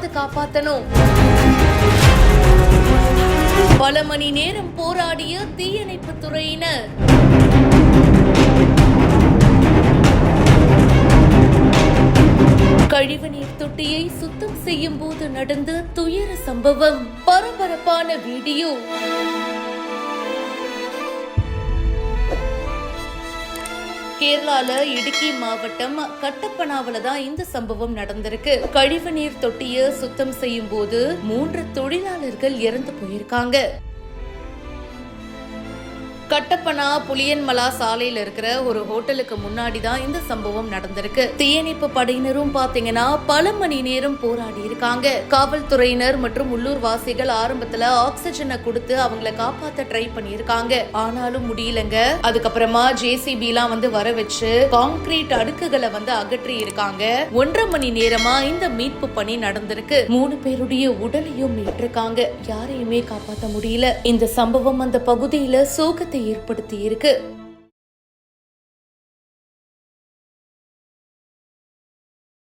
எப்படியாவது காப்பாத்தணும். பல மணி நேரம் போராடிய தீயணைப்பு துறையினர். கழிவுநீர் தொட்டியை சுத்தம் செய்யும் போது நடந்த துயர சம்பவம். பரபரப்பான வீடியோ. கேரளால இடுக்கி மாவட்டம் கட்டப்பனாவில தான் இந்த சம்பவம் நடந்திருக்கு. கழிவுநீர் தொட்டியை சுத்தம் செய்யும் போது 3 தொழிலாளர்கள் இறந்து போயிருக்காங்க. கட்டப்பனா புளியன்மலா சாலையில இருக்கிற ஒரு ஹோட்டலுக்கு முன்னாடி தான் இந்த சம்பவம் நடந்திருக்கு. தீயணைப்பு படையினரும் பாத்தீங்கன்னா பல மணி நேரம் போராடி இருக்காங்க. காவல்துறையினர் மற்றும் உள்ளூர் வாசிகள் ஆரம்பத்துல ஆக்சிஜனை கொடுத்து அவங்கள காப்பாத்த ட்ரை பண்ணிருக்காங்க. ஆனாலும் முடியலங்க. அதுக்கப்புறமா JCB எல்லாம் வர வச்சு கான்கிரீட் அடுக்குகளை அகற்றி இருக்காங்க. 1.5 மணி நேரமா இந்த மீட்பு பணி நடந்திருக்கு. 3 பேருடைய உடலையும் மீட்டிருக்காங்க. யாரையுமே காப்பாற்ற முடியல. இந்த சம்பவம் அந்த பகுதியில சோகத்தை ஏற்படுத்தி இருக்கு.